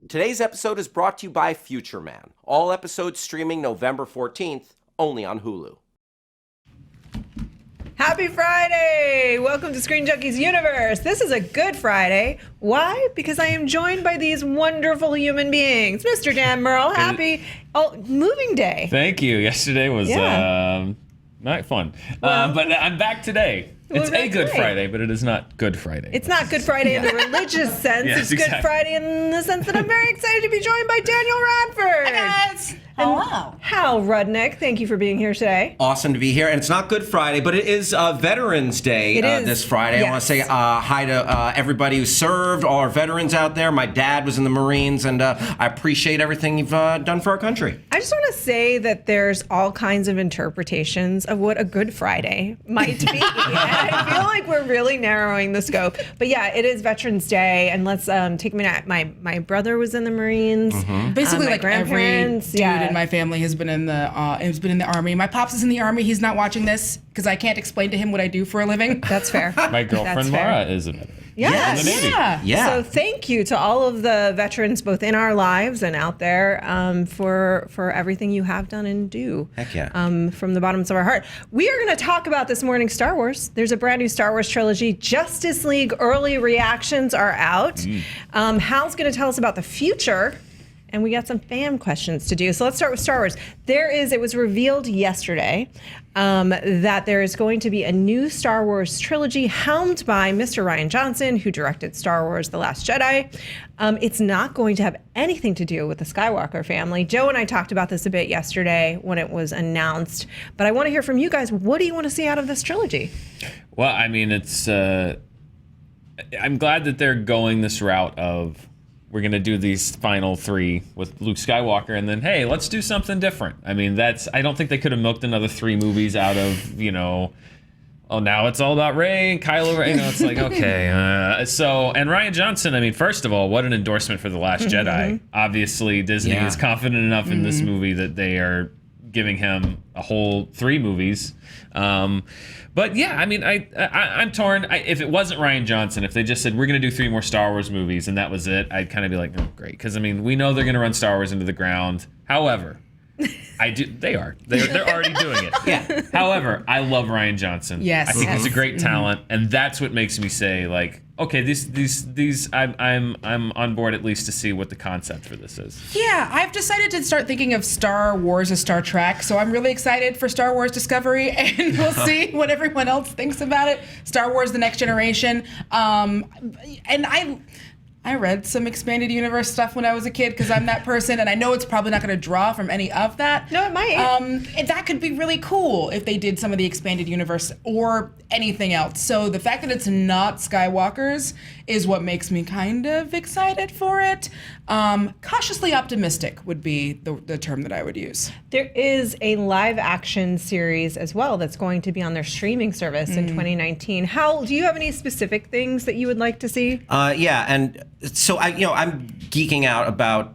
Today's episode is brought to you by Future Man. All episodes streaming November 14th, only on Hulu. Happy Friday! Welcome to Screen Junkies Universe. This is a good Friday. Why? Because I am joined by these wonderful human beings. Mr. Dan Murrell, happy moving day. Thank you. Yesterday was not fun. But I'm back today. It's a Good Friday, but it is not Good Friday. It's not Good Friday in the religious sense. Yes, it's Good Friday in the sense that I'm very excited to be joined by Danielle Radford. Hi, guys. Hello. Hal Rudnick, thank you for being here today. Awesome to be here. And it's not Good Friday, but it is Veterans Day this Friday. Yes. I want to say hi to everybody who served, all our veterans out there. My dad was in the Marines, and I appreciate everything you've done for our country. I just want to say that there's all kinds of interpretations of what a Good Friday might be. I feel like we're really narrowing the scope. But yeah, it is Veterans Day, and let's take a minute. My brother was in the Marines. Mm-hmm. Basically, my like every dude in my family has been in the Army. My pops is in the Army. He's not watching this because I can't explain to him what I do for a living. That's fair. My girlfriend Mara is a veteran. Yes. In the Navy. Yeah. So thank you to all of the veterans, both in our lives and out there, for everything you have done and do. Heck yeah. From the bottoms of our heart. We are going to talk about this morning Star Wars. There's a brand new Star Wars trilogy. Justice League early reactions are out. Hal's going to tell us about the future. And we got some fan questions to do. So let's start with Star Wars. It was revealed yesterday that there is going to be a new Star Wars trilogy helmed by Mr. Rian Johnson, who directed Star Wars The Last Jedi. It's not going to have anything to do with the Skywalker family. Joe and I talked about this a bit yesterday when it was announced. But I want to hear from you guys. What do you want to see out of this trilogy? Well, I mean, it's. I'm glad that they're going this route of, we're going to do these final three with Luke Skywalker, and then, hey, let's do something different. I mean, I don't think they could have milked another 3 movies out of, now it's all about Rey and Kylo Ren. It's like, okay. And Rian Johnson, I mean, first of all, what an endorsement for The Last Jedi. Obviously, Disney is confident enough in this movie that they are giving him a whole 3 movies. But yeah, I mean, I'm torn. If it wasn't Rian Johnson, if they just said, we're going to do 3 more Star Wars movies and that was it, I'd kind of be like, oh, great. Because, I mean, we know they're going to run Star Wars into the ground. However, they're already doing it. Yeah. However, I love Rian Johnson. Yes. I think he's a great talent. And that's what makes me say, like, okay, these I'm on board at least to see what the concept for this is. Yeah, I've decided to start thinking of Star Wars as Star Trek, so I'm really excited for Star Wars Discovery, and we'll see what everyone else thinks about it. Star Wars: The Next Generation, and I read some expanded universe stuff when I was a kid because I'm that person, and I know it's probably not going to draw from any of that. No, it might. And that could be really cool if they did some of the expanded universe or anything else. So the fact that it's not Skywalker's is what makes me kind of excited for it. Cautiously optimistic would be the term that I would use. There is a live action series as well that's going to be on their streaming service in 2019. Hal, do you have any specific things that you would like to see? Yeah, and so I'm geeking out about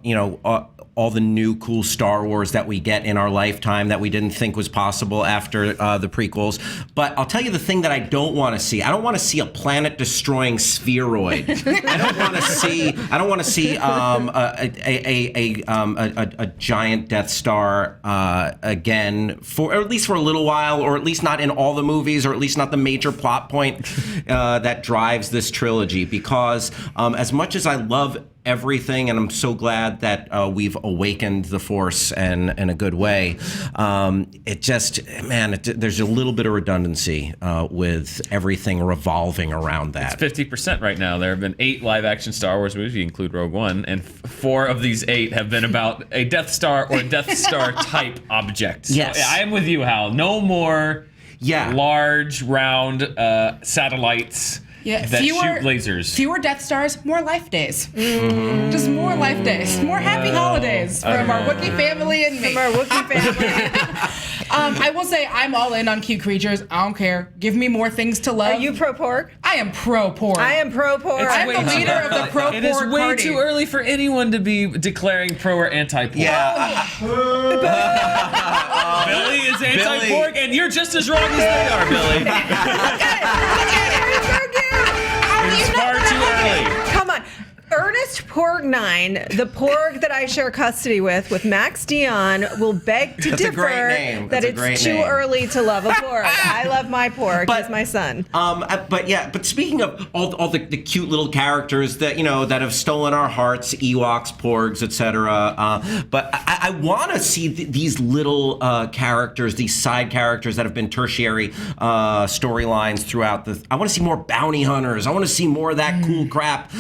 all the new cool Star Wars that we get in our lifetime that we didn't think was possible after the prequels. But I'll tell you the thing that I don't want to see. I don't want to see a planet-destroying spheroid. I don't want to see a giant Death Star again, or at least for a little while, or at least not in all the movies, or at least not the major plot point that drives this trilogy. Because as much as I love everything, and I'm so glad that we've awakened the Force in a good way. There's a little bit of redundancy with everything revolving around that. It's 50% right now. There have been 8 live-action Star Wars movies, you include Rogue One, and 4 of these 8 have been about a Death Star or Death Star-type object. So, yes. I am with you, Hal. No more large, round satellites. Yeah, that shoot lasers. Fewer Death Stars, more life days. Just more life days. More happy holidays from our Wookiee family and me. From our Wookiee family. I will say I'm all in on cute creatures. I don't care. Give me more things to love. Are you pro-pork? I am pro-pork. I am pro-pork. I'm the leader of the pro-pork It is way party. too early for anyone to be declaring pro or anti-pork. Yeah. Billy is anti-pork, and you're just as wrong as they are, Billy. It's so cute. It's far too early. Come on. Ernest Porgnine, the porg that I share custody with Max Dion, will beg to That's a differ great name. that That's a it's great too name. early to love a porg. I love my porg. He's my son. But speaking of all the cute little characters that that have stolen our hearts, Ewoks, porgs, etc. But I want to see these little characters, these side characters that have been tertiary storylines throughout the. I want to see more bounty hunters. I want to see more of that cool crap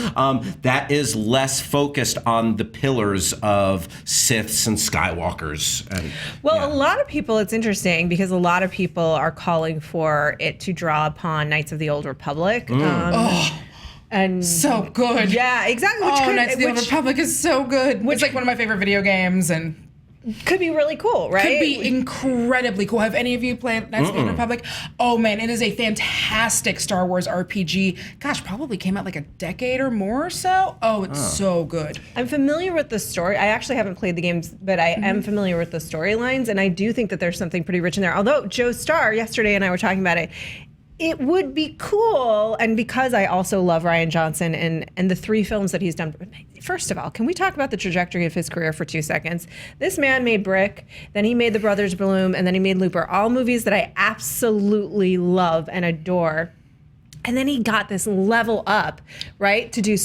that is less focused on the pillars of Siths and Skywalkers. And, a lot of people, it's interesting because a lot of people are calling for it to draw upon Knights of the Old Republic. And So good. yeah, exactly. Which Knights of the Old Republic is so good. It's like one of my favorite video games and could be really cool, right? could be incredibly cool. Have any of you played Knights of the Old Republic? Oh man, it is a fantastic Star Wars RPG. Gosh, probably came out like a decade or more or so. Oh, it's so good. I'm familiar with the story. I actually haven't played the games, but I am familiar with the storylines, and I do think that there's something pretty rich in there. Although Joe Starr yesterday and I were talking about it. It would be cool, and because I also love Rian Johnson and the 3 films that he's done. First of all, can we talk about the trajectory of his career for 2 seconds? This man made Brick, then he made The Brothers Bloom, and then he made Looper, all movies that I absolutely love and adore. And then he got this level up, right, to do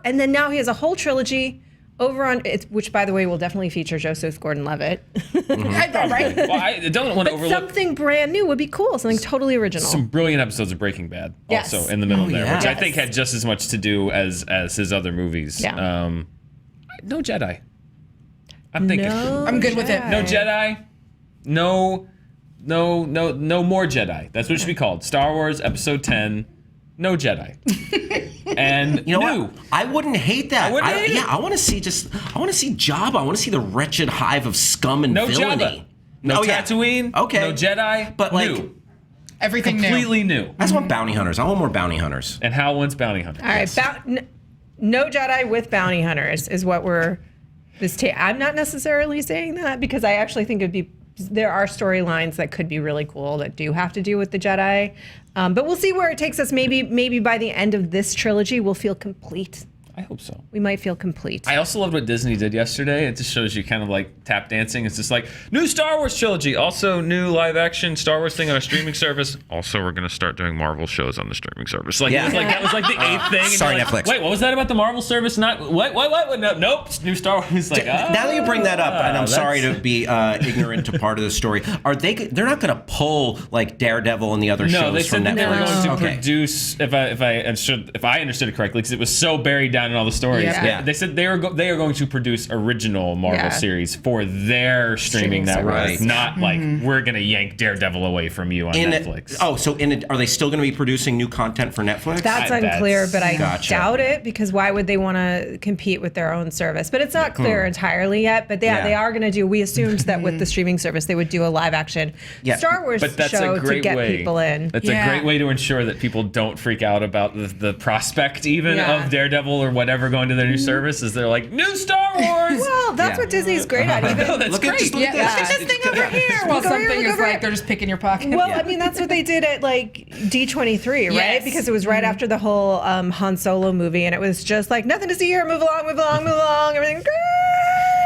and then now he has a whole trilogy over on which, by the way, will definitely feature Joseph Gordon-Levitt. I thought, right? Well, I don't want to overlook Something brand new would be cool. Something totally original. some brilliant episodes of Breaking Bad Yes. also in the middle there, which I Yes. think had just as much to do as his other movies. Yeah. No Jedi. I'm thinking. I'm good with it. No Jedi. No more Jedi. That's what it should be called. Star Wars Episode 10. No Jedi. And You know what? I wouldn't hate that. I wouldn't hate it. I want to see Jabba. I want to see the wretched hive of scum and no villainy. Jabba. No Tatooine. Tatooine. No Jedi. But like, new. Everything Completely new. I just want bounty hunters. I want more bounty hunters. And Hal wants bounty hunters. All right, no Jedi with bounty hunters is what I'm not necessarily saying that because I actually think there are storylines that could be really cool that do have to do with the Jedi. But we'll see where it takes us. Maybe by the end of this trilogy, we'll feel complete. I hope so. We might feel complete. I also loved what Disney did yesterday. It just shows you kind of like tap dancing. It's just like new Star Wars trilogy, also new live action Star Wars thing on a streaming service. Also, we're gonna start doing Marvel shows on the streaming service. Like, Yeah. it was like that was like the 8th thing. And Sorry, you're like, Netflix. Wait, what was that about the Marvel service? Not what? No, nope. New Star Wars. Like, Now that you bring that up, and I'm sorry to be ignorant to part of the story, they're not going to pull like Daredevil and the other No, shows they from said that they were Netflix? going to Okay. produce. If I understood it correctly, because it was so buried down in all the stories. Yeah. They said they are going to produce original Marvel Yeah. series for their streaming network, service. not like we're going to yank Daredevil away from you on Netflix. Are they still going to be producing new content for Netflix? That's unclear, but I Gotcha. doubt it because why would they want to compete with their own service? But it's not clear entirely yet. But Yeah. they are going to do. We assumed that with the streaming service they would do a live action Star Wars But that's show a great to get way. people in. That's Yeah. a great way to ensure that people don't freak out about the prospect even Yeah. of Daredevil or whatever going to their new service. Is they're like new Star Wars. Well, that's what Disney's great at. No, Even that's Look at great. just look Yeah, at look this. at this thing over here. While Look over here, something look is over like here. they're just picking your pocket. well, I mean, that's what they did at like D23, right? Yes. Because it was right after the whole Han Solo movie, and it was just like nothing to see here. Move along, move along, move along. Everything.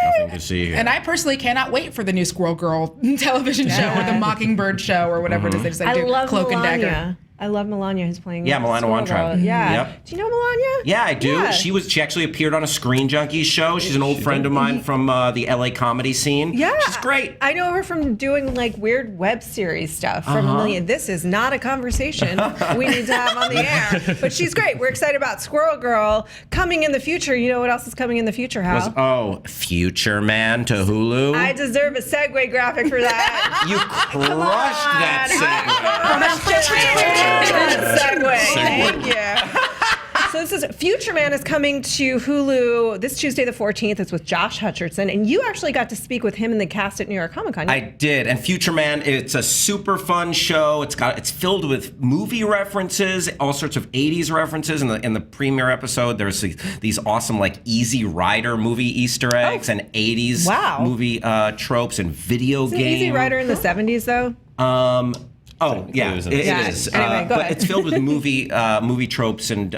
Nothing to see here. And I personally cannot wait for the new Squirrel Girl television show or the Mockingbird show or whatever it is they decided I to do. love Cloak and Dagger. Melania. I love Melania who's playing. Melania Squirrel Weintraub. Girl. Yeah. Yep. Do you know Melania? Yeah, I do. Yeah. She actually appeared on a Screen Junkies show. She's an old friend of mine from the LA comedy scene. Yeah. She's great. I know her from doing like weird web series stuff from a million. This is not a conversation we need to have on the air. But she's great. We're excited about Squirrel Girl coming in the future. You know what else is coming in the future, Hal? Future Man to Hulu. I deserve a segue graphic for that. You crushed that Segue. Thank you. So this is Future Man is coming to Hulu this Tuesday the 14th. It's with Josh Hutcherson, and you actually got to speak with him and the cast at New York Comic Con. I did. And Future Man, it's a super fun show. It's filled with movie references, all sorts of 80s references. In the premiere episode, there's these awesome like Easy Rider movie Easter eggs and 80s movie tropes and video Isn't game. Easy Rider in the 70s though? Yeah, it is. Anyway, go but ahead. it's filled with movie tropes and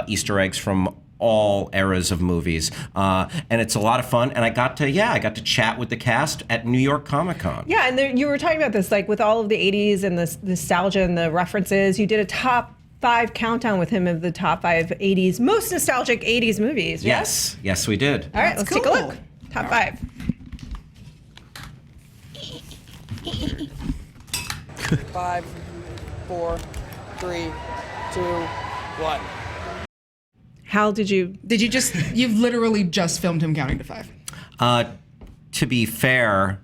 Easter eggs from all eras of movies, and it's a lot of fun. And I got to chat with the cast at New York Comic Con. Yeah, and you were talking about this, like with all of the 80s and the nostalgia and the references. You did a top 5 countdown with him of the top 5 80s, most nostalgic 80s movies. Yes, we did. All right, That's let's take a cool. look. Top 5. 5, 4, 3, 2, 1. Hal, you've literally just filmed him counting to 5. To be fair,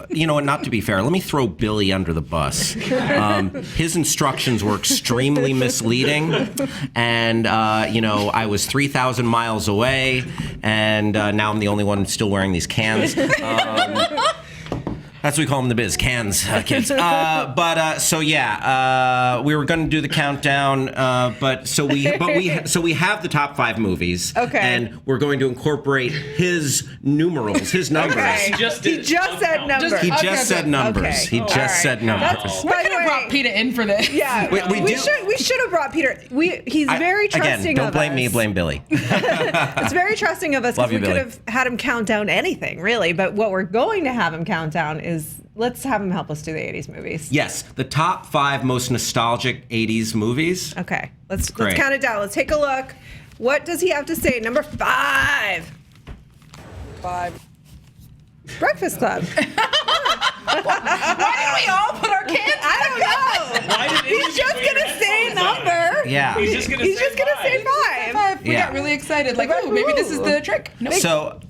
you know what? Not to be fair. Let me throw Billy under the bus. His instructions were extremely misleading, and I was 3,000 miles away, and now I'm the only one still wearing these cans. That's what we call them in the biz, cans, kids. We were going to do the countdown, so we have the top 5 movies, Okay. and we're going to incorporate his numerals, his numbers. Okay. He just He just said numbers. He Okay, just said numbers. Okay. He just All right. said numbers. That's- We By could the have brought way- PETA in for this. Yeah, we should have brought Peter. He's very trusting Again, don't of blame us. me, blame Billy. It's very trusting of us Love because we you, could Billy. have had him count down anything, really. But what we're going to have him count down is let's have him help us do the 80s movies. Yes, the top 5 most nostalgic 80s movies. Okay, let's Great. count it down. Let's take a look. What does he have to say? Number 5, 5. Breakfast Club. Why did we all put our cans? I don't know. Why did He's just gonna say a number. Yeah. He's just gonna He's say just gonna say 5. We Yeah. got really excited. Like, ooh, maybe this is the trick. Nope. So,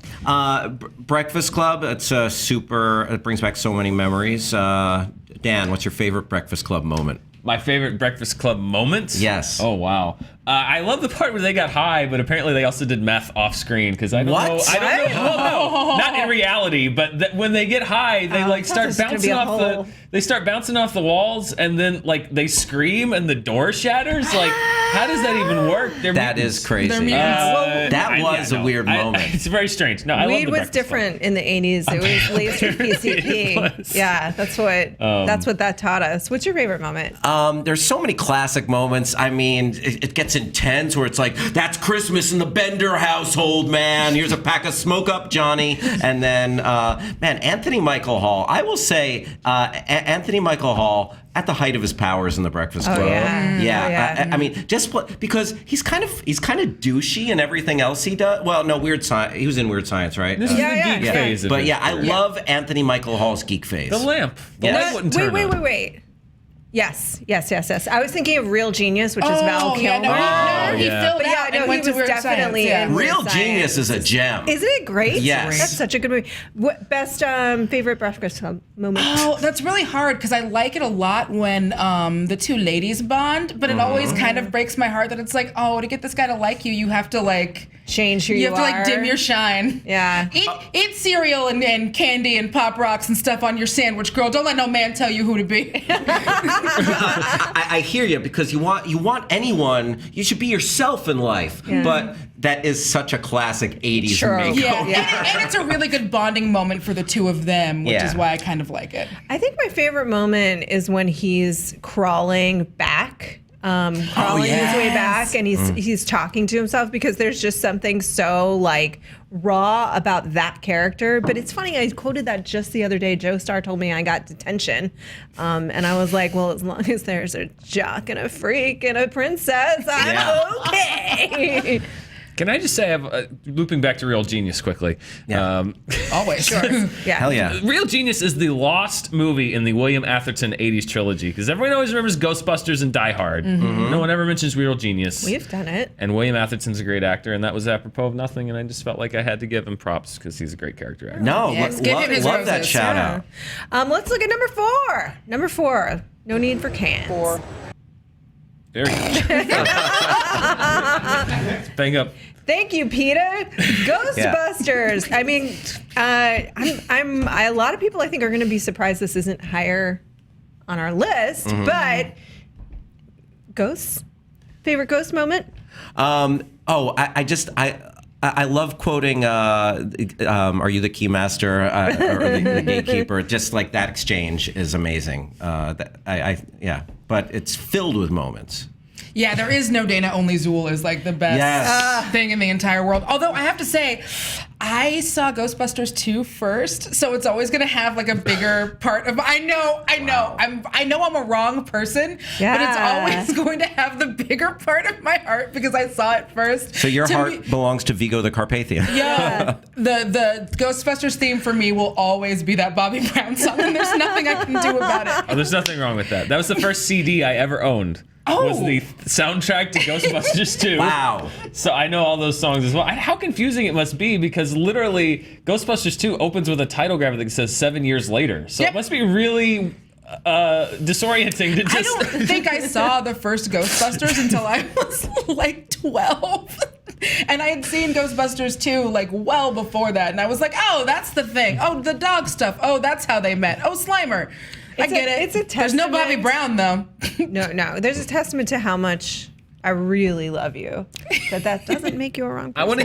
Breakfast Club, it's it brings back so many memories. Dan, what's your favorite Breakfast Club moment? My favorite Breakfast Club moments? Yes. Oh, wow. I love the part where they got high, but apparently they also did meth off screen because I don't What? know. I don't know. Well, no, not in reality, but when they get high, they I start thought this was bouncing gonna be a off whole- they start bouncing off the walls, and then they scream and the door shatters. Like, how does that even work? They're That mutants. is crazy. They're mutants. That was a weird moment. It's very strange. No, I love Weed the was Breakfast Club. different in the 80s. It was laced with PCP. It was. Yeah, that's what that taught us. What's your favorite moment? There's so many classic moments. I mean, it gets intense where it's like, that's Christmas in the Bender household, man. Here's a pack of Smoke Up Johnny. And then, Anthony Michael Hall. I will say, Anthony Michael Hall, at the height of his powers in The Breakfast Club. yeah. Yeah. Oh, yeah. I mean, because he's kind of douchey in everything else he does. Well, no, Weird Science. He was in Weird Science, right? This is Yeah, the yeah, geek yeah. phase of But it. yeah, I love Anthony Michael Hall's geek phase. The lamp. The Yes. light wouldn't turn on. Wait. Yes. I was thinking of Real Genius, which is Val Kilmer. Yeah, no, he yeah. filled But yeah, out no, and he went to was Weird definitely Science. in Yeah. Weird Real Genius is a gem. Isn't it great? Yes. That's such a good movie. What best favorite Breakfast Club moment? Oh, that's really hard because I like it a lot when the two ladies bond, but it always kind of breaks my heart that it's like, oh, to get this guy to like you, you have to Change who you you have are. to dim your shine. Yeah. Eat cereal and candy and Pop Rocks and stuff on your sandwich, girl. Don't let no man tell you who to be. I hear you, because you want anyone. You should be yourself in life. Yeah. But that is such a classic '80s True. makeup. Yeah. And it's a really good bonding moment for the two of them, which Yeah. is why I kind of like it. I think my favorite moment is when he's crawling back. Crawling his way back, and he's talking to himself, because there's just something so raw about that character. But it's funny, I quoted that just the other day. Joe Starr told me I got detention, and I was like, well, as long as there's a jock and a freak and a princess, I'm okay. Can I just say, looping back to Real Genius quickly. Yeah. Always. Yeah. Hell yeah. Real Genius is the lost movie in the William Atherton 80s trilogy, because everyone always remembers Ghostbusters and Die Hard. No one ever mentions Real Genius. We've done it. And William Atherton's a great actor, and that was apropos of nothing, and I just felt like I had to give him props because he's a great character actor. No, Yes, give him his love that roses. shout Yeah. out. Let's look at number 4. Number 4. No need for cans. 4. There you go. Bang up. Thank you, Peter. Ghostbusters. I mean, a lot of people I think are going to be surprised this isn't higher on our list, but ghosts. Favorite ghost moment? I love quoting, are you the keymaster or the gatekeeper? Just like that exchange is amazing. But it's filled with moments. Yeah, there is no Dana, only Zool is like the best Yes. thing in the entire world. Although I have to say, I saw Ghostbusters 2 first, so it's always gonna have like a bigger part of. I know. I know I'm a wrong person, Yeah. but it's always going to have the bigger part of my heart because I saw it first. So your To heart me- belongs to Vigo the Carpathian. Yeah, the Ghostbusters theme for me will always be that Bobby Brown song, and there's nothing I can do about it. Oh, there's nothing wrong with that. That was the first CD I ever owned. Oh. Was the soundtrack to Ghostbusters 2. Wow. So I know all those songs as well. How confusing it must be, because literally Ghostbusters 2 opens with a title graphic that says 7 years later. So Yep. it must be really disorienting to just. I don't think I saw the first Ghostbusters until I was like 12. And I had seen Ghostbusters 2 like well before that. And I was like, oh, that's the thing. Oh, the dog stuff. Oh, that's how they met. Oh, Slimer. I get it. It's a There's no Bobby testament. Brown, though. No. There's a testament to how much I really love you. That doesn't make you a wrong person. I want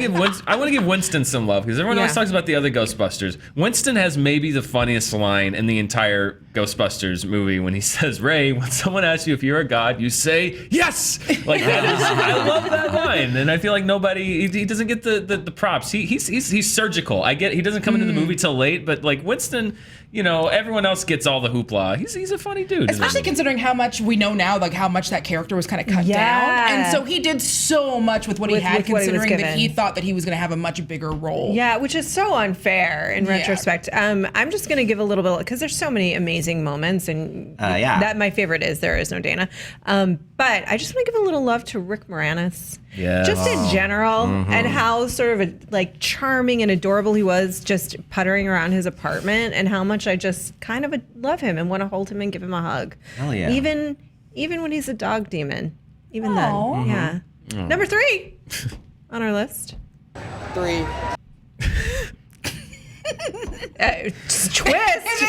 to give Winston some love, because everyone always Yeah. talks about the other Ghostbusters. Winston has maybe the funniest line in the entire Ghostbusters movie when he says, "Ray, when someone asks you if you're a god, you say yes." Like that is, I love that line, and I feel like he doesn't get the props. He's surgical. I get he doesn't come into the movie till late, but like Winston, everyone else gets all the hoopla. He's a funny dude. Especially considering how much we know now, like how much that character was kind of cut Yeah. down. And so he did so much with what he With- had, with what he was considering that given. he thought that he was going to have a much bigger role. Yeah, which is so unfair in Yeah. retrospect. I'm just going to give a little bit, because there's so many amazing moments, and Yeah. that my favorite is There Is No Dana. But I just want to give a little love to Rick Moranis. Yeah. Just in general, and how sort of charming and adorable he was just puttering around his apartment, and how much I just kind of love him and want to hold him and give him a hug. Hell yeah. Even when he's a dog demon. Even Aw. then. Yeah. Number 3 on our list. 3, Twist.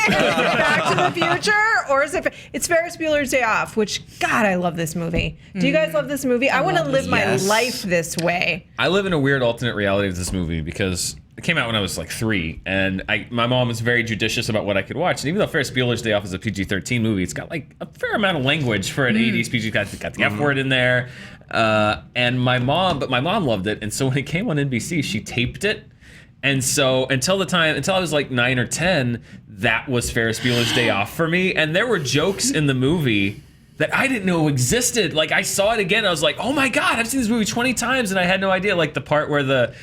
Back to the Future, or is it? It's Ferris Bueller's Day Off. Which, God, I love this movie. Do you guys love this movie? I want to live my Yes. life this way. I live in a weird alternate reality of this movie, because it came out when I was like 3, and my mom was very judicious about what I could watch. And even though Ferris Bueller's Day Off is a PG-13 movie, it's got like a fair amount of language for an 80s PG. Got the F word in there, and my mom loved it. And so when it came on NBC, she taped it. And so until I was like 9 or 10, that was Ferris Bueller's Day Off for me. And there were jokes in the movie that I didn't know existed. Like, I saw it again, I was like, oh my God, I've seen this movie 20 times, and I had no idea. Like the part where the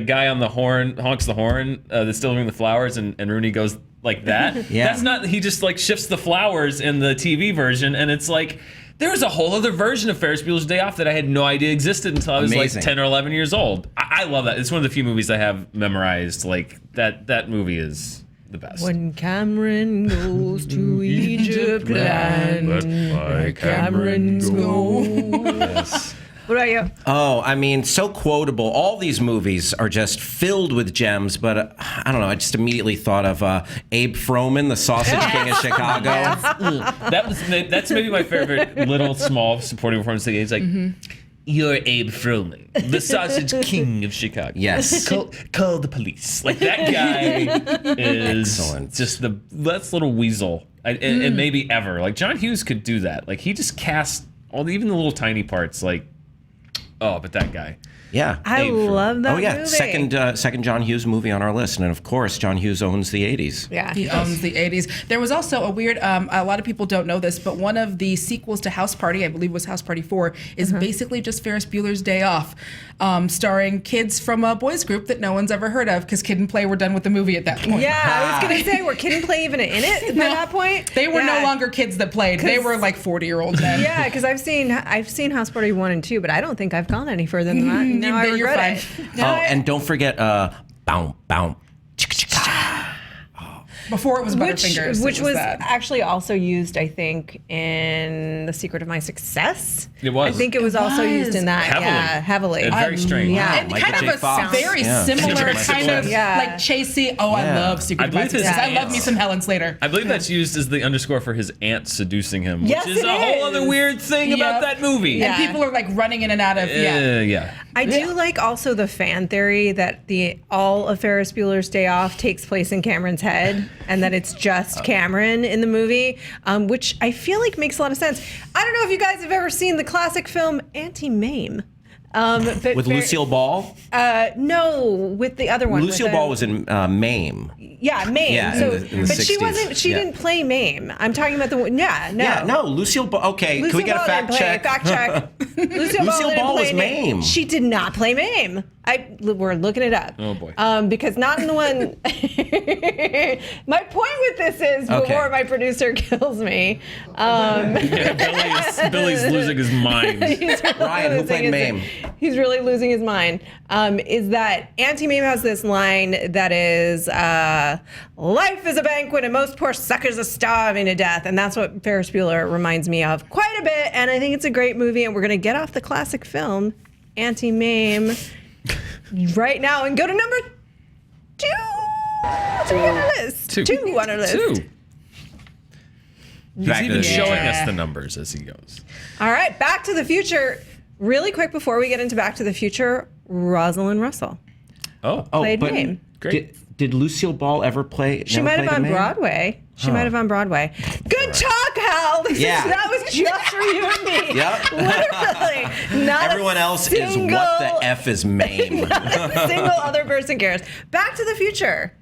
guy on the horn honks the horn that's delivering the flowers, and Rooney goes like that. Yeah. That's not, he just like shifts the flowers in the TV version, and it's like, there was a whole other version of Ferris Bueller's Day Off that I had no idea existed until I was Amazing. like 10 or 11 years old. I love that. It's one of the few movies I have memorized. Like, that movie is the best. When Cameron goes to Egypt land, Cameron's goes. What about you? Oh, I mean, so quotable. All these movies are just filled with gems, but I don't know. I just immediately thought of Abe Froman, the Sausage King of Chicago. That's maybe my favorite little small supporting performance. It's like, you're Abe Froman, the Sausage King of Chicago. Yes. Call the police. Like, that guy is Excellent. just the best little weasel, and maybe ever. Like, John Hughes could do that. Like, he just cast even the little tiny parts. Like, oh, but that guy. Yeah. I Abe Froman. love that Oh yeah, movie. second John Hughes movie on our list, and of course John Hughes owns the 80s. Yeah. He owns the 80s. There was also a weird, a lot of people don't know this, but one of the sequels to House Party, I believe was House Party 4, is basically just Ferris Bueller's Day Off, starring kids from a boys group that no one's ever heard of, because Kid and Play were done with the movie at that point. Yeah, I was gonna say, were Kid and Play even in it at that point? They were no Yeah. longer kids that played. They were like 40-year-old men. Yeah, because I've seen House Party 1 and 2, but I don't think I've gone any further than that. Now I You're regret fine. it. Oh, and don't forget Bow Bow Chicka Chicka. Before it was Butterfingers. Which it was that. actually also used, I think, in The Secret of My Success. It was. I think it was also used was. in that. Heavily. Yeah, heavily. And very strange. Yeah. And Michael kind J. of a Fox. very Yeah. similar Secret of My kind of Success. Yeah. like chasey. Oh, I Yeah. love Secret I of My believe his Success. I love ants. me some Helen Slater. I believe that's used as the underscore for his aunt seducing him, Yes, which is it a whole is. other weird thing about Yep. that movie. Yeah. And people are like running in and out of Yeah. I do like also the fan theory that all of Ferris Bueller's Day Off takes place in Cameron's head, and that it's just Cameron in the movie, which I feel like makes a lot of sense. I don't know if you guys have ever seen the classic film Anti-Mame. But With Lucille Ball? No, with the other one. Lucille Ball was in Mame. Yeah, Mame. Yeah, So, in the but she 60s. wasn't. She didn't play Mame. I'm talking about the one. Yeah, no. Yeah, no, Lucille Ball. Okay, Lucille can we get Ball a fact didn't play. check? Fact check. Lucille Lucille Ball didn't was play Mame. She did not play Mame. We're looking it up. Oh, boy. Because not in the one. My point with this is before my producer kills me. Billy's losing his mind. He's really Ryan, who losing played his- Mame? He's really losing his mind. Is that Anti-Mame has this line that is, life is a banquet and most poor suckers are starving to death. And that's what Ferris Bueller reminds me of quite a bit. And I think it's a great movie. And we're going to get off the classic film, Anti-Mame, right now and go to number 2. What's on our list? Two on our list. 2. He's Back to even the showing Future. us the numbers as he goes. All right, Back to the Future. Really quick before we get into Back to the Future, Rosalind Russell Oh, played but Mame. great. Did Lucille Ball ever play? She might have on Broadway. She might have on Broadway. Good talk, Hal. That was just for you and me. Yep. Literally. Not Everyone a else is single, what the F is Mame. not a single other person cares. Back to the Future.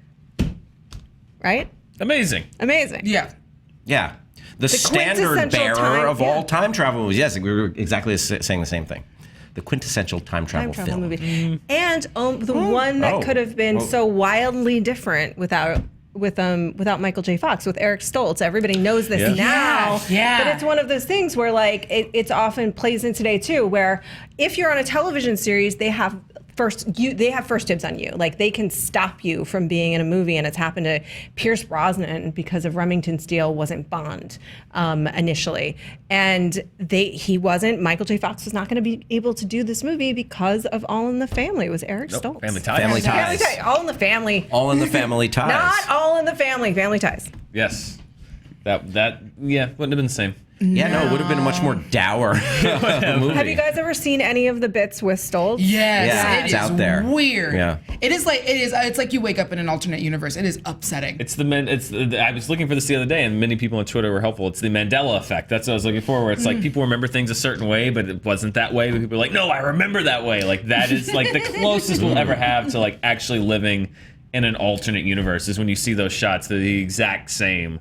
Right? Amazing. Amazing. Yeah. Yeah. The standard quintessential bearer time- of yeah. all time travel movies. Yes, we were exactly saying the same thing. The quintessential time travel Time travel film. movie. And the one that Oh. could have been so wildly different without Michael J. Fox, with Eric Stoltz. Everybody knows this Yeah. now. Yeah. But it's one of those things where it's often plays in today too, where if you're on a television series, they have first dibs on you. Like they can stop you from being in a movie, and it's happened to Pierce Brosnan because of Remington Steele wasn't Bond initially, and Michael J. Fox was not going to be able to do this movie because of All in the Family. It was Eric Stoltz. Family ties. Family Family Ties. Ties. All in the Family. All in the Family Ties. Not All in the Family. Family Ties. Yes. That wouldn't have been the same. Yeah, no, it would have been a much more dour movie. Have you guys ever seen any of the bits with Stoltz? Yes, Yeah, it it's is out there. weird. Yeah. It's like you wake up in an alternate universe. It is upsetting. I was looking for this the other day, and many people on Twitter were helpful. It's the Mandela effect. That's what I was looking for, where it's like people remember things a certain way, but it wasn't that way. But people are like, no, I remember that way. Like that is like the closest we'll ever have to like actually living in an alternate universe is when you see those shots. They're the exact same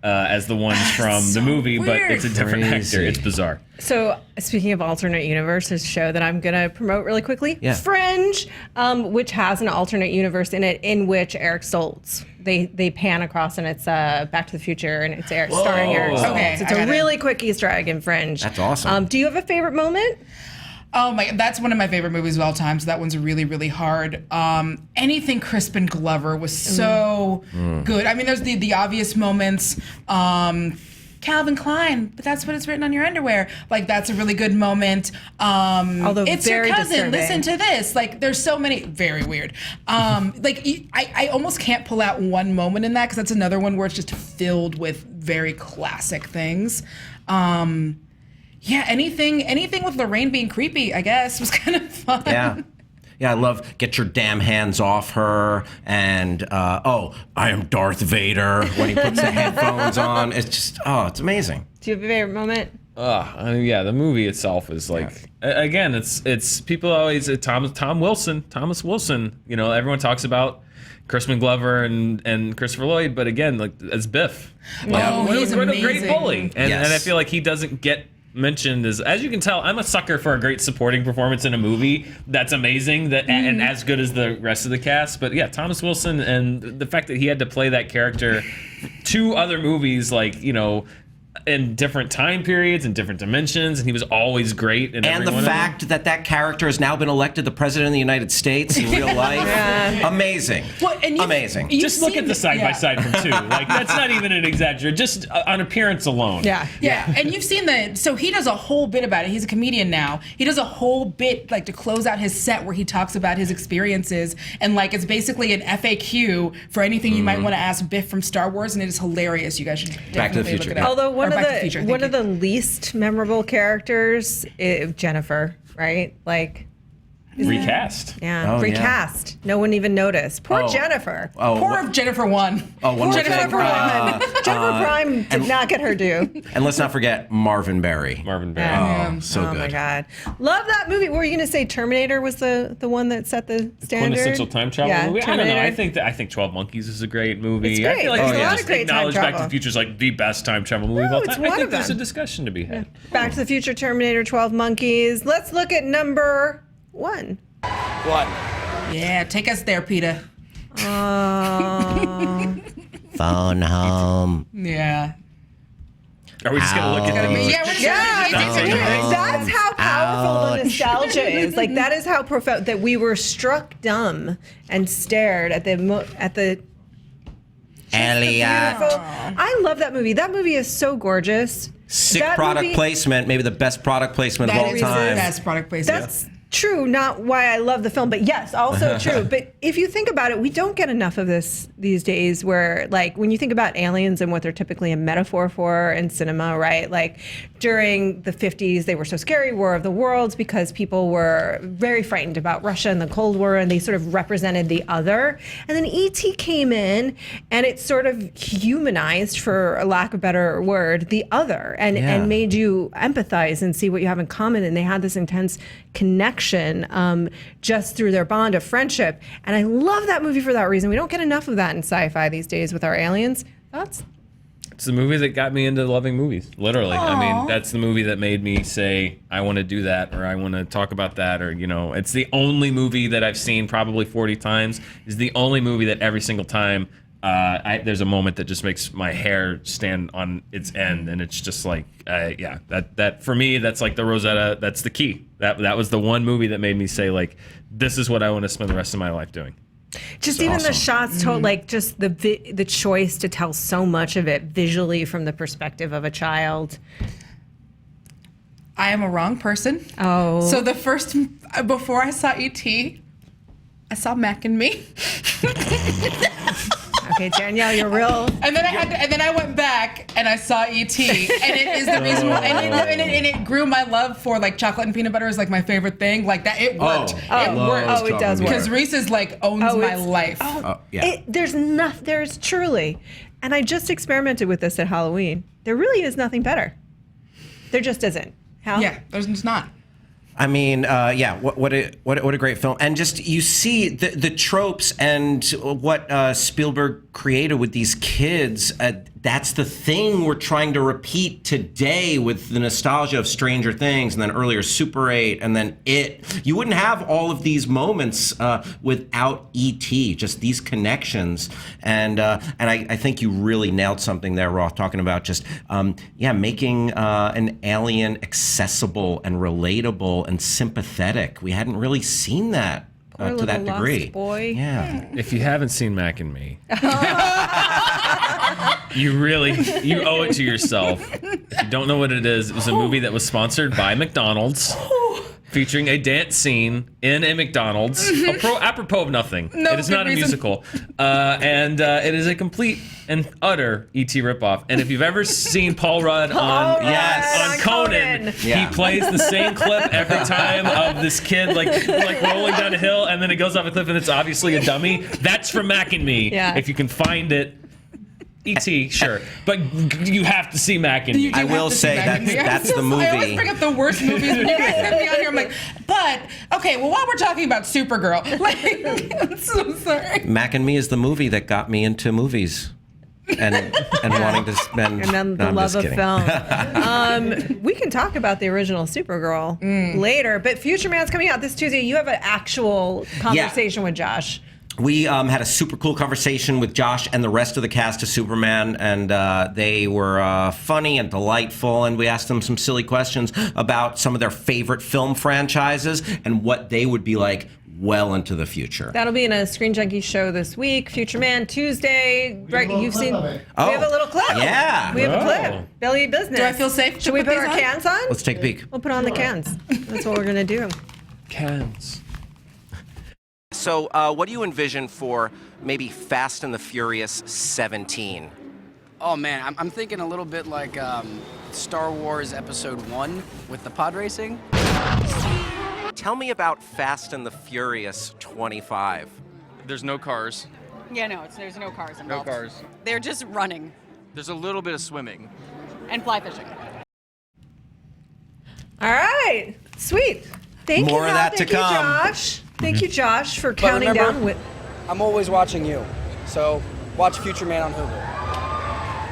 as the ones from so the movie, but weird. it's a different actor. It's bizarre. So, speaking of alternate universes, show that I'm going to promote really quickly, Yeah. Fringe, which has an alternate universe in it, in which Eric Stoltz, they pan across, and it's Back to the Future, and it's starring Eric Stoltz. Okay, It's I a got it. really quick Easter egg in Fringe. That's awesome. Do you have a favorite moment? Oh my! That's one of my favorite movies of all time. So that one's really, really hard. Anything Crispin Glover was so good. I mean, there's the obvious moments. Calvin Klein, but that's what it's written on your underwear. Like that's a really good moment. Although it's very your cousin. disturbing. Listen to this. Like there's so many. Very weird. I almost can't pull out one moment in that because that's another one where it's just filled with very classic things. Yeah, anything with Lorraine being creepy, I guess, was kind of fun. Yeah. Yeah, I love Get Your Damn Hands Off Her and I Am Darth Vader when he puts the headphones on. It's just, it's amazing. Do you have a favorite moment? Yeah, the movie itself is like again, it's people always Thomas Wilson. You know, everyone talks about Crispin Glover and Christopher Lloyd, but again, like as Biff, he's what a great amazing. bully, and Yes. I feel like he doesn't get mentioned as you can tell. I'm a sucker for a great supporting performance in a movie that's amazing and as good as the rest of the cast. But yeah, Thomas Wilson and the fact that he had to play that character 2 other movies, like in different time periods and different dimensions, and he was always great. In And every the one of them. fact that character has now been elected the president of the United States in real life. Amazing. Well, and Amazing. you've Just look seen at the side by side from 2. Like that's not even an exaggeration. Just on appearance alone. Yeah. Yeah, and you've seen so he does a whole bit about it. He's a comedian now. He does a whole bit like to close out his set where he talks about his experiences, and like it's basically an FAQ for anything you might want to ask Biff from Star Wars, and it is hilarious. You guys should Back to the definitely Future, look it yeah. up. Although Or Back to the Future, thank you. the least memorable characters, Jennifer, right? Like, Recast. Yeah, Oh, recast. No one even noticed. Poor Jennifer. Poor Jennifer won. One more Jennifer thing. Prime. Jennifer Prime did not get her due. And let's not forget Marvin Berry. Marvin Berry. Yeah. So Oh good. my God. Love that movie. What were you going to say? Terminator was the one that set the standard? Quintessential time travel movie. I don't know. Terminator. I think 12 Monkeys is a great movie. It's great. I feel like There's we a lot just of great time acknowledge Back to travel. the Future is like the best time travel movie of No, all it's time. one I think of there's a them. discussion to be had. Back to the Future, Terminator, 12 Monkeys. Let's look at number 1. What? Yeah, take us there, Peter. Phone home. Yeah. Are we just going to look at the Yeah, we're just Yeah, gonna that's how powerful the nostalgia is. Like that is how profound that we were struck dumb and stared at the Elliot. beautiful. I love that movie. That movie is so gorgeous. Sick That product movie- placement, maybe the best product placement of That all is the time. best product placement. That's true, not why I love the film, but yes, also true. But if you think about it, we don't get enough of this these days where, like, when you think about aliens and what they're typically a metaphor for in cinema, right? Like, during the 50s, they were so scary, War of the Worlds, because people were very frightened about Russia and the Cold War, and they sort of represented the other. And then E.T. came in, and it sort of humanized, for a lack of a better word, the other, and made you empathize and see what you have in common. And they had this intense connection just through their bond of friendship. And I love that movie for that reason. We don't get enough of that in sci-fi these days with our aliens. It's the movie that got me into loving movies, literally. I mean, that's the movie that made me say, I want to do that, or I want to talk about that, or, you know, it's the only movie that I've seen probably 40 times. It's the only movie that every single time there's a moment that just makes my hair stand on its end, and it's just like, that for me, that's like the Rosetta, that's the key. That was the one movie that made me say, like, this is what I want to spend the rest of my life doing. Just even the shots, like just the choice to tell so much of it visually from the perspective of a child. I am a wrong person. Oh. So the first, before I saw E.T., I saw Mac and Me. Okay, Danielle, you're real. And then I went back and I saw E.T. and it is the reason why, and it grew my love for, like, chocolate and peanut butter is like my favorite thing. Like that, it worked. It worked. Oh, it does work. Because Reese's like owns my life. There's truly, and I just experimented with this at Halloween. There really is nothing better. There just isn't. Hal? Yeah, there's just not. I mean, what a great film. And just, you see the tropes and what Spielberg created with these kids. That's the thing we're trying to repeat today with the nostalgia of Stranger Things, and then earlier Super 8, and then It. You wouldn't have all of these moments without E.T., just these connections. And I think you really nailed something there, Roth, talking about just, making an alien accessible and relatable and sympathetic. We hadn't really seen that to that degree. Lost boy. Yeah. If you haven't seen Mac and Me, you owe it to yourself. If you don't know what it is, it was a movie that was sponsored by McDonald's, featuring a dance scene in a McDonald's, apropos of nothing. No it is good not a reason. musical, and it is a complete and utter E.T. ripoff. And if you've ever seen Paul Rudd on Conan, Yeah. he plays the same clip every time of this kid like rolling down a hill, and then it goes off a cliff, and it's obviously a dummy. That's from Mac and Me. Yeah. If you can find it. E.T., sure, but you have to see Mac and Me. I will say that's the movie. I always bring up the worst movies when you guys have me on here. I'm like, but okay, well, while we're talking about Supergirl, like, I'm so sorry. Mac and Me is the movie that got me into movies and wanting to spend. And then the love of film. We can talk about the original Supergirl later, but Future Man's coming out this Tuesday. You have an actual conversation with Josh. We had a super cool conversation with Josh and the rest of the cast of Superman, and they were funny and delightful, and we asked them some silly questions about some of their favorite film franchises and what they would be like well into the future. That'll be in a Screen Junkies show this week. Future Man Tuesday. Right, you've seen. We have a little clip. Yeah. We have a Oh. clip. Belly business. Do I feel safe to Should we put put our these on? cans on? Let's take a peek. We'll put on the cans. That's what we're gonna do. Cans. So, what do you envision for maybe Fast and the Furious 17? Oh man, I'm thinking a little bit like Star Wars Episode 1 with the pod racing. tell me about Fast and the Furious 25. There's no cars. Yeah, no, there's no cars involved. No cars. They're just running There's a little bit of swimming. and fly fishing. All right, sweet. Thank More you, of Hal. that Thank to you, come. Josh. Thank you, Josh, for counting remember- down with. I'm always watching you. So watch Future Man on Hulu.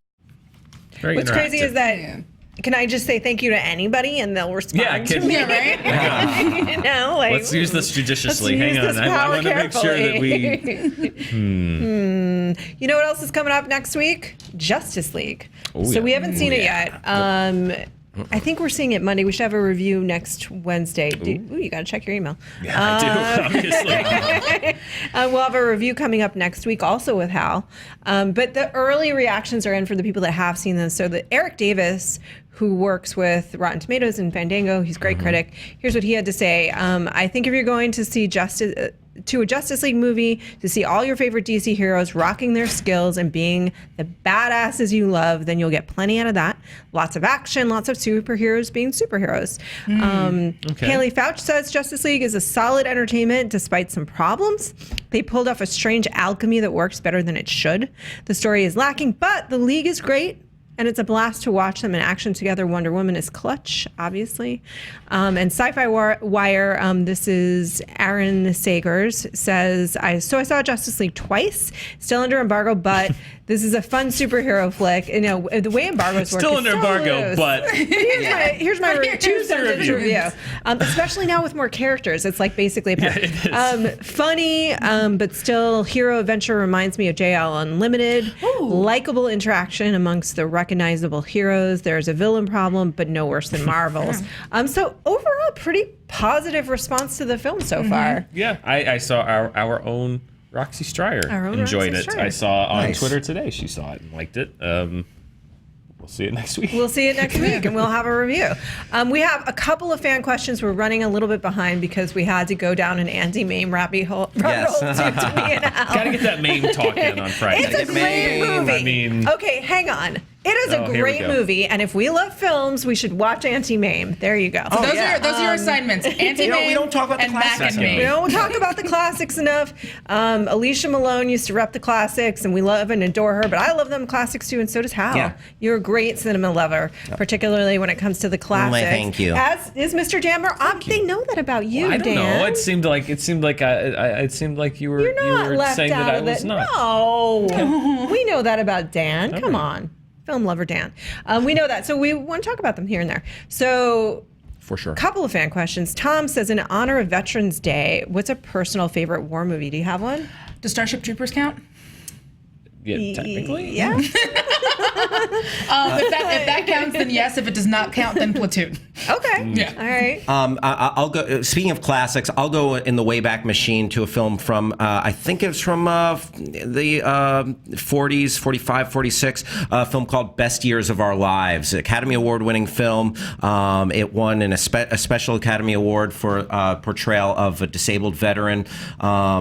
Very What's crazy interactive. is that. Can I just say thank you to anybody and they'll respond Yeah, to can- me? Yeah, right? You know, like, Let's use this judiciously. let's Hang use on. this I power want to make sure that we. carefully. You know what else is coming up next week? Justice League. Oh, so yeah. we haven't seen it yet. I think we're seeing it Monday. We should have a review next Wednesday. You got to check your email. Yeah, I do, obviously. We'll have a review coming up next week also with Hal. But the early reactions are in for the people that have seen this. So the Eric Davis, who works with Rotten Tomatoes and Fandango, he's a great critic. Here's what he had to say. I think if you're going to see a Justice League movie, to see all your favorite DC heroes rocking their skills and being the badasses you love, then you'll get plenty out of that. Lots of action, lots of superheroes being superheroes. Haley Fouch says Justice League is a solid entertainment despite some problems. They pulled off a strange alchemy that works better than it should. The story is lacking, but the League is great. And it's a blast to watch them in action together. Wonder Woman is clutch, obviously. And Sci-Fi Wire, this is Aaron Sagers, says, I saw Justice League twice, still under embargo, but this is a fun superhero flick. You know, the way embargoes work Still is under so embargo, loose. but Here's my two-sentence review. review. Especially now with more characters. It's like basically funny, but still hero adventure reminds me of JL Unlimited. Likeable interaction amongst the recognizable heroes. There's a villain problem, but no worse than Marvel's. So overall, pretty positive response to the film so far. yeah, I saw our own Roxy Stryer Our own enjoyed Roxy it. Stryer. I saw on Nice. Twitter today she saw it and liked it. We'll see it next week. We'll see it next week, and we'll have a review. We have a couple of fan questions. We're running a little bit behind because we had to go down an anti-meme rabbit hole to me and Al. Gotta get that meme talk in on Friday. It's a great movie. I mean, Okay, hang on. It is a here we great go. movie, and if we love films, we should watch Anti-Mame. There you go. Those are your assignments. Anti-Mame we don't talk about the and Mac classics. and We Mame. don't talk about the classics enough. Alicia Malone used to rep the classics, and we love and adore her, but I love them classics too, and so does Hal. Yeah. You're a great cinema lover, particularly when it comes to the classics. thank you. As is Mr. Dan Murrell. They know that about you, I don't Dan. know. It seemed like you were You're not left saying out that I of was it. not. No. We know that about Dan. Come on. Film lover Dan. We know that. So we want to talk about them here and there. So For sure. couple of fan questions. Tom says, in honor of Veterans Day, what's a personal favorite war movie? Do you have one? Does Starship Troopers count? Yeah, technically. Yeah. If that counts, then yes. If it does not count, then Platoon. Okay. Yeah. All right. I'll go. Speaking of classics, I'll go in the Wayback Machine to a film from I think it's from the 40s, 45, 46. A film called Best Years of Our Lives, Academy Award-winning film. It won a special Academy Award for portrayal of a disabled veteran,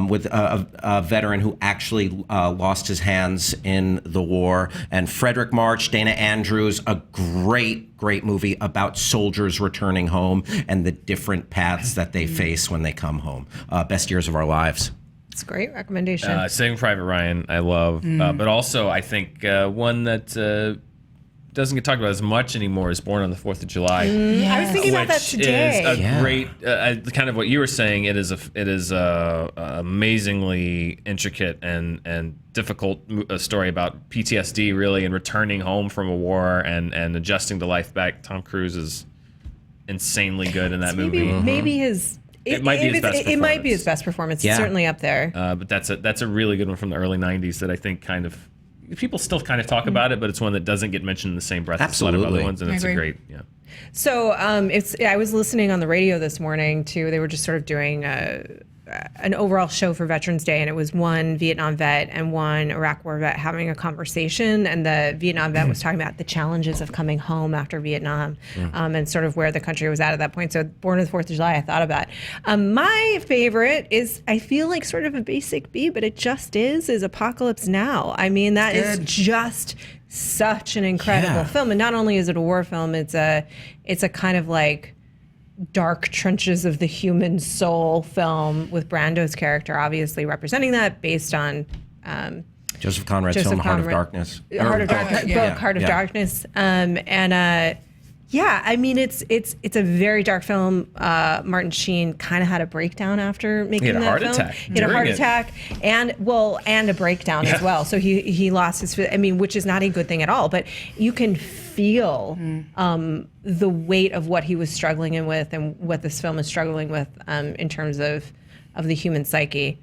with a veteran who actually lost his hands in the war. And Frederick March, Dana Andrews, a great movie about soldiers returning home and the different paths that they face when they come home. Best Years of Our Lives. It's a great recommendation. Saving Private Ryan, I love, but also I think one that doesn't get talked about as much anymore is Born on the 4th of July. I was thinking about that which today. is a great, kind of what you were saying. It is a amazingly intricate and difficult story about PTSD, really, and returning home from a war and adjusting to life back. Tom Cruise is insanely good in that movie. Maybe his. It might be his best It might be performance. his best performance. Yeah. It's certainly up there. But that's a really good one from the early '90s that I think kind of people still kind of talk about it, but it's one that doesn't get mentioned in the same breath as a lot of Absolutely. other ones, and I it's a agree. great, yeah. So I was listening on the radio this morning too. They were just sort of doing an overall show for Veterans Day, and it was one Vietnam vet and one Iraq War vet having a conversation. And the Vietnam vet was talking about the challenges of coming home after Vietnam, and sort of where the country was at that point. So Born on the 4th of July, I thought about. My favorite is, I feel like sort of a basic B, but it just is Apocalypse Now. I mean, that is just such an incredible film. And not only is it a war film, it's a kind of like dark trenches of the human soul film with Brando's character obviously representing that based on Joseph Conrad's Joseph film Heart of Conrad- Darkness. Heart of Darkness, book yeah, Heart of yeah. Darkness, yeah, I mean it's a very dark film. Martin Sheen kind of had a breakdown after making had a that heart film. attack He had a during heart it. attack and a breakdown as well. So he lost his. I mean, which is not a good thing at all. But you can feel the weight of what he was struggling with and what this film is struggling with in terms of the human psyche.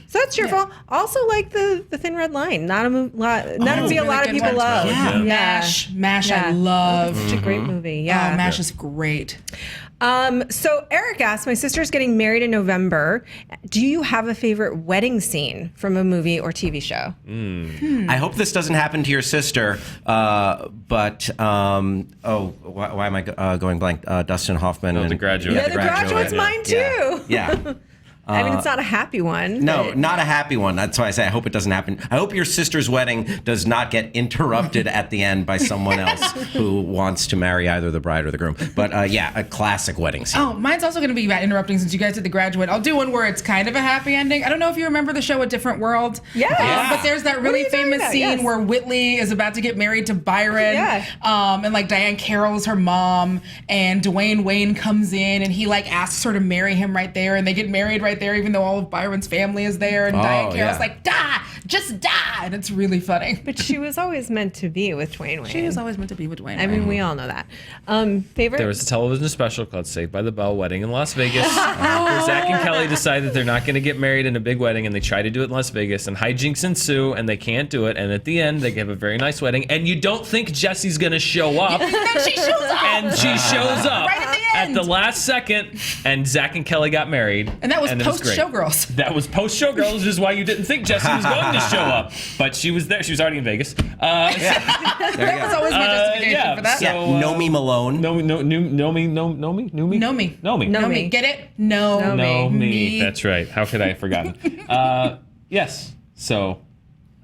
So that's your fault. Also, like the Thin Red Line, not a movie a lot of people love. Yeah. MASH, I love. It's such a great movie. Yeah. Oh, MASH is great. So Eric asked, my sister's getting married in November. Do you have a favorite wedding scene from a movie or TV show? I hope this doesn't happen to your sister, but why am I going blank? Dustin Hoffman. The and, Graduate. Yeah, The Graduate's mine too. Yeah. I mean, it's not a happy one. No, but- not a happy one. That's why I say I hope it doesn't happen. I hope your sister's wedding does not get interrupted at the end by someone else who wants to marry either the bride or the groom. But a classic wedding scene. Oh, mine's also going to be about interrupting since you guys did The Graduate. I'll do one where it's kind of a happy ending. I don't know if you remember the show A Different World. Yeah. But there's that What are really you talking famous about? scene Yes. where Whitley is about to get married to Byron. Yeah. And like Diane Carroll is her mom, and Dwayne Wayne comes in and he like asks her to marry him right there, and they get married right there, even though all of Byron's family is there, and Diane Carroll's yeah. like, die, just die, and it's really funny. But she was always meant to be with Dwayne Wayne. She was always meant to be with Dwayne. I mean, we all know that. Favorite? There was a television special called Saved by the Bell Wedding in Las Vegas, where Zach and Kelly decide that they're not going to get married in a big wedding, and they try to do it in Las Vegas, and hijinks ensue, and they can't do it, and at the end, they have a very nice wedding, and you don't think Jesse's going to show up, And then she shows up. and she shows up Right at the end. the last second, and Zach and Kelly got married. And that was it post great. Showgirls. That was post Showgirls, which is why you didn't think Jesse was going to show up. But she was there. She was already in Vegas. That was always my justification for that. so, Nomi Malone. Know me. Get it? No. Know me. Me. That's right. How could I have forgotten? Yes. So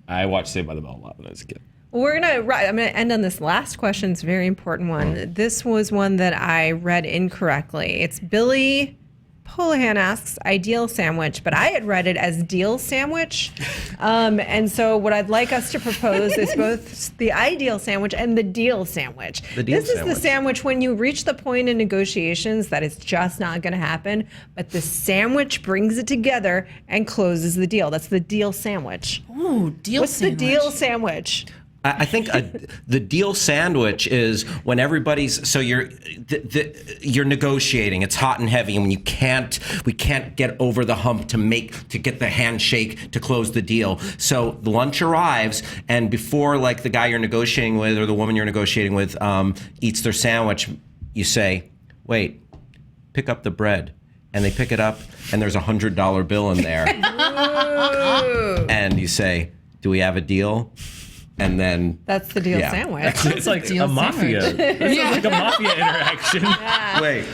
I watched Saved by the Bell a lot when I was a kid. I'm gonna end on this last question. It's a very important one. This was one that I read incorrectly. It's Billy Houlihan asks ideal sandwich, but I had read it as deal sandwich. And so what I'd like us to propose is both the ideal sandwich and the deal sandwich. The deal this is the sandwich. sandwich when you reach the point in negotiations that it's just not going to happen, but the sandwich brings it together and closes the deal. That's the deal sandwich. Ooh, deal What's sandwich. the deal sandwich? I think the deal sandwich is when everybody's you're negotiating. It's hot and heavy, and we can't get over the hump to get the handshake to close the deal. So the lunch arrives, and before like the guy you're negotiating with or the woman you're negotiating with eats their sandwich, you say, "Wait, pick up the bread." And they pick it up, and there's $100 bill in there. And you say, "Do we have a deal?" And then That's the deal Yeah. sandwich. It's like Deal a mafia. sandwich. This is like a mafia interaction. wait,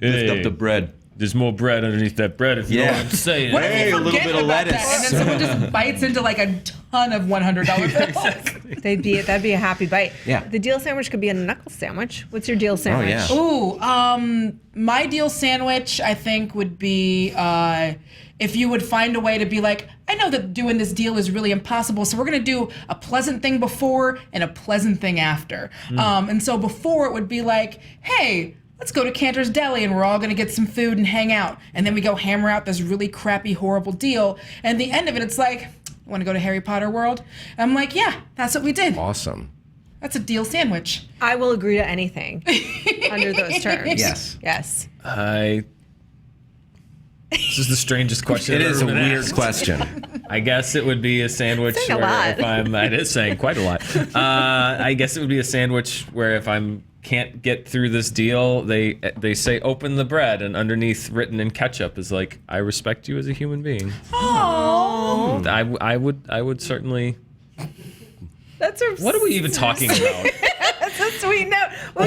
lift up the bread. There's more bread underneath that bread, if you know Yeah. what I'm saying. What if Hey, you a little forget bit of about that, lettuce. and then someone just bites into like a ton of $100 bills? That'd be a happy bite. Yeah. The deal sandwich could be a knuckle sandwich. What's your deal sandwich? yeah. Ooh, my deal sandwich, I think, would be if you would find a way to be like, I know that doing this deal is really impossible, so we're gonna do a pleasant thing before and a pleasant thing after. And so before it would be like, hey, let's go to Cantor's Deli and we're all gonna get some food and hang out. And then we go hammer out this really crappy, horrible deal. And at the end of it, it's like, want to go to Harry Potter World? And I'm like, yeah, that's what we did. Awesome. That's a deal sandwich. I will agree to anything under those terms. Yes. Yes. This is the strangest question. It I've is a ever been weird asked. question. I guess it would be a sandwich Saying a where lot. if I'm. It is saying quite a lot. I guess it would be a sandwich where if I'm can't get through this deal, they say open the bread, and underneath written in ketchup is like, I respect you as a human being. Oh. I would certainly. That's a What are we even talking about? That's a sweet note. Well,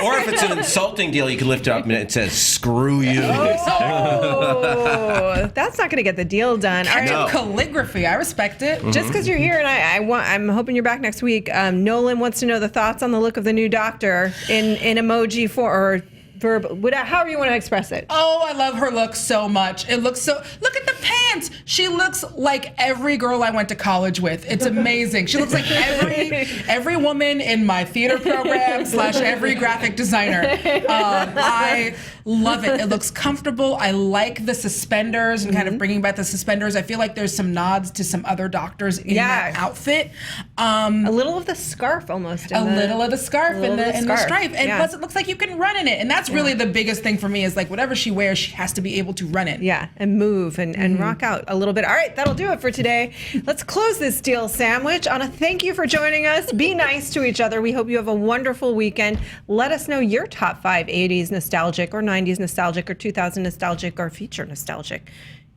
Or if it's an insulting deal, you can lift it up and it says "screw you." oh, that's not going to get the deal done. All right. No. Calligraphy, I respect it. Just because you're here, and I'm hoping you're back next week. Nolan wants to know the thoughts on the look of the new Doctor in emoji form or however you want to express it. Oh, I love her look so much. It looks so. Look at the pants. She looks like every girl I went to college with. It's amazing. She looks like every woman in my theater program / every graphic designer. I love it. It looks comfortable. I like the suspenders and kind of bringing back the suspenders. I feel like there's some nods to some other doctors in that outfit. A little of the scarf almost. A little of the scarf and the stripe. And plus it looks like you can run in it. And that's really the biggest thing for me is like whatever she wears, she has to be able to run in. Yeah, and move and rock out a little bit. All right, that'll do it for today. Let's close this deal sandwich on a thank you for joining us. Be nice to each other. We hope you have a wonderful weekend. Let us know your top 5 80s nostalgic or 90s nostalgic or 2000 nostalgic or future nostalgic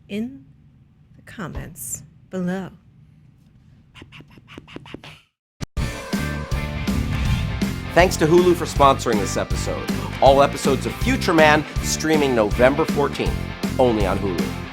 in the comments below. Thanks to Hulu for sponsoring this episode. All episodes of Future Man streaming November 14th, only on Hulu.